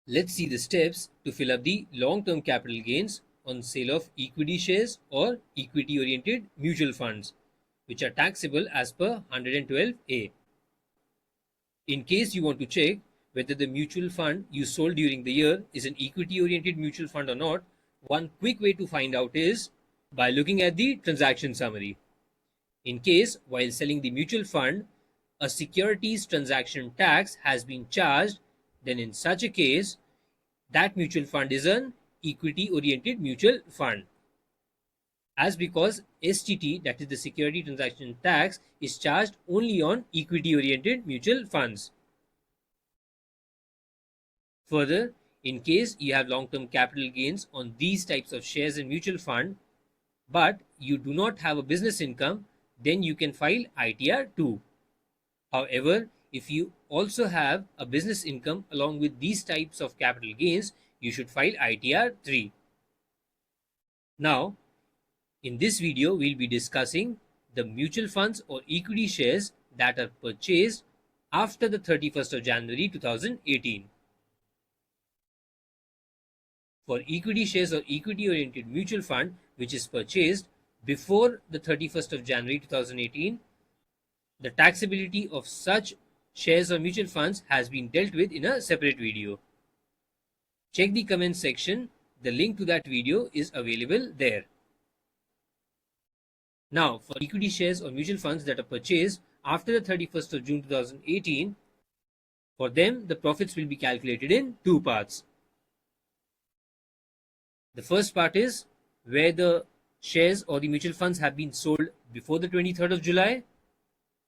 Let's see the steps to fill up the long-term capital gains on sale of equity shares or equity-oriented mutual funds, which are taxable as per 112A. In case you want to check whether the mutual fund you sold during the year is an equity-oriented mutual fund or not, one quick way to find out is by looking at the transaction summary. In case, while selling the mutual fund, a securities transaction tax has been charged, then in such a case, that mutual fund is an equity oriented mutual fund. As because STT, that is the security transaction tax, is charged only on equity oriented mutual funds. Further, in case you have long term capital gains on these types of shares in mutual fund, but you do not have a business income, then you can file ITR 2. However, if you also have a business income along with these types of capital gains, you should file ITR 3. Now, in this video, we'll be discussing the mutual funds or equity shares that are purchased after the 31st of January 2018. For equity shares or equity oriented mutual fund which is purchased before the 31st of January 2018, the taxability of such shares or mutual funds has been dealt with in a separate video. Check the comment section. The link to that video is available there. Now, for equity shares or mutual funds that are purchased after the 31st of June 2018, for them, the profits will be calculated in two parts. The first part is where the shares or the mutual funds have been sold before the 23rd of July,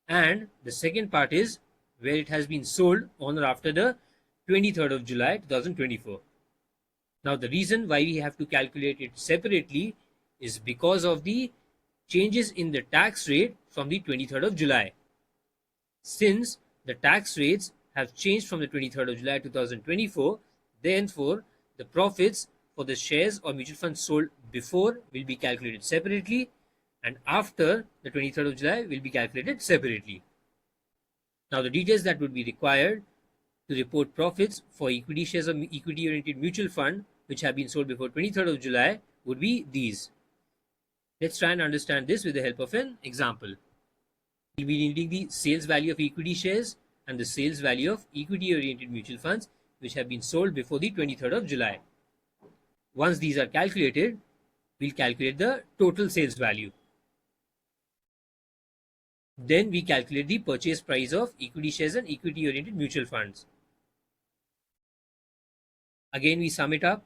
and the second part is where it has been sold on or after the 23rd of July 2024. Now, the reason why we have to calculate it separately is because of the changes in the tax rate from the 23rd of July. Since the tax rates have changed from the 23rd of July 2024, therefore, the profits for the shares or mutual funds sold before will be calculated separately, and after the 23rd of July will be calculated separately. Now, the details that would be required to report profits for equity shares or equity oriented mutual fund which have been sold before 23rd of July would be these. Let's try and understand this with the help of an example. We'll be needing the sales value of equity shares and the sales value of equity oriented mutual funds which have been sold before the 23rd of July. Once these are calculated, we'll calculate the total sales value. Then we calculate the purchase price of equity shares and equity oriented mutual funds. Again, we sum it up.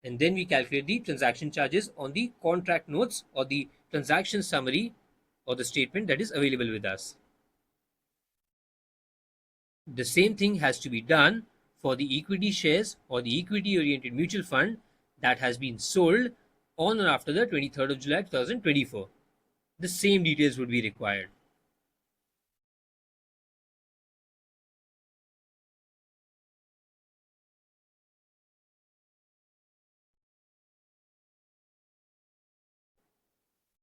And then we calculate the transaction charges on the contract notes or the transaction summary or the statement that is available with us. The same thing has to be done for the equity shares or the equity oriented mutual fund that has been sold on or after the 23rd of July 2024. The same details would be required.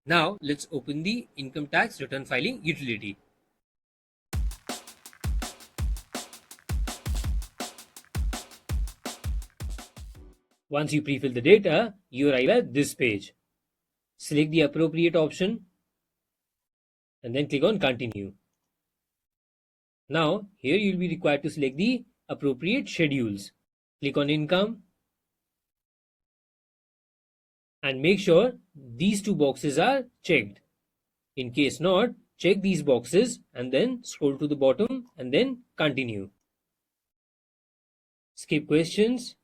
Now, let's open the income tax return filing utility. Once you pre-fill the data, you arrive at this page. Select the appropriate option and then click on continue. Now, here you'll be required to select the appropriate schedules. Click on income and make sure these two boxes are checked. In case not, check these boxes and then scroll to the bottom and then continue. Skip questions.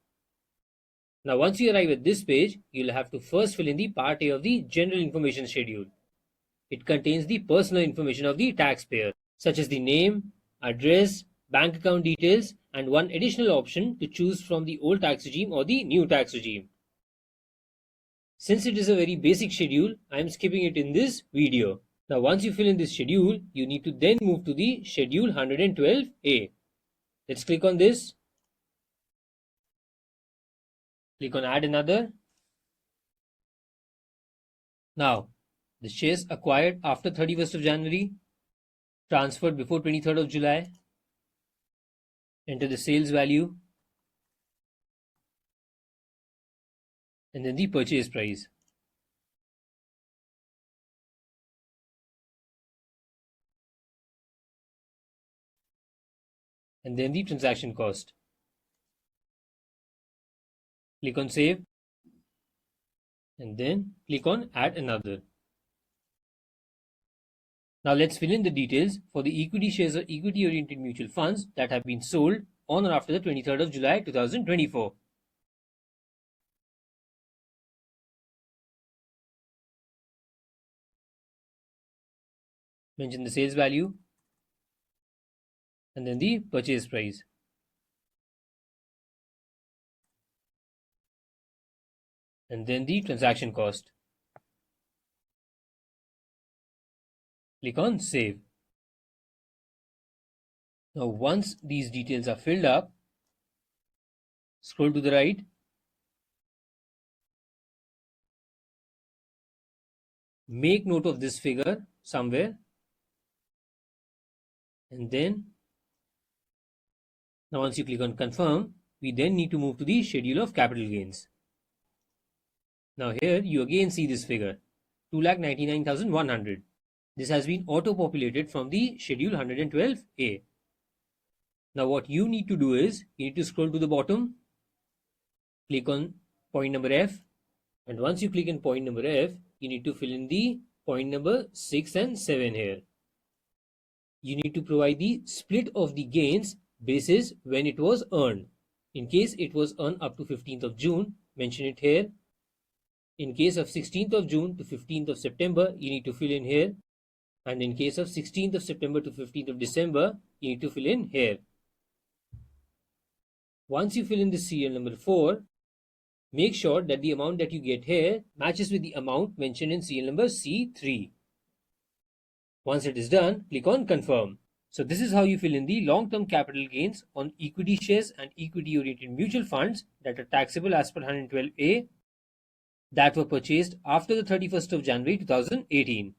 Now, once you arrive at this page, you'll have to first fill in the part A of the general information schedule. It contains the personal information of the taxpayer, such as the name, address, bank account details, and one additional option to choose from the old tax regime or the new tax regime. Since it is a very basic schedule, I am skipping it in this video. Now, once you fill in this schedule, you need to then move to the schedule 112A. Let's click on this. Click on add another. Now, the shares acquired after 31st of January. transferred before 23rd of July, enter the sales value, and then the purchase price. And then the transaction cost. Click on save, and then click on add another. Now let's fill in the details for the equity shares or equity oriented mutual funds that have been sold on or after the 23rd of July 2024. Mention the sales value and then the purchase price. And then the transaction cost. Click on save. Now once these details are filled up, scroll to the right, make note of this figure somewhere, and then now once you click on confirm, we then need to move to the schedule of capital gains. Now here you again see this figure, 2,99,100. This has been auto-populated from the schedule 112A. Now what you need to do is, you need to scroll to the bottom, click on point number F, and once you click on point number F, you need to fill in the point number 6 and 7 here. You need to provide the split of the gains basis when it was earned. In case it was earned up to 15th of June, mention it here. In case of 16th of June to 15th of September, you need to fill in here. And in case of 16th of September to 15th of December, you need to fill in here. Once you fill in the serial number 4, make sure that the amount that you get here matches with the amount mentioned in serial number C3. Once it is done, click on confirm. So this is how you fill in the long-term capital gains on equity shares and equity-oriented mutual funds that are taxable as per 112A that were purchased after the 31st of January 2018.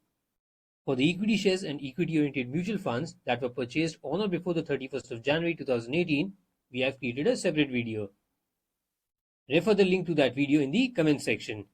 For the equity shares and equity-oriented mutual funds that were purchased on or before the 31st of January 2018, we have created a separate video. Refer the link to that video in the comment section.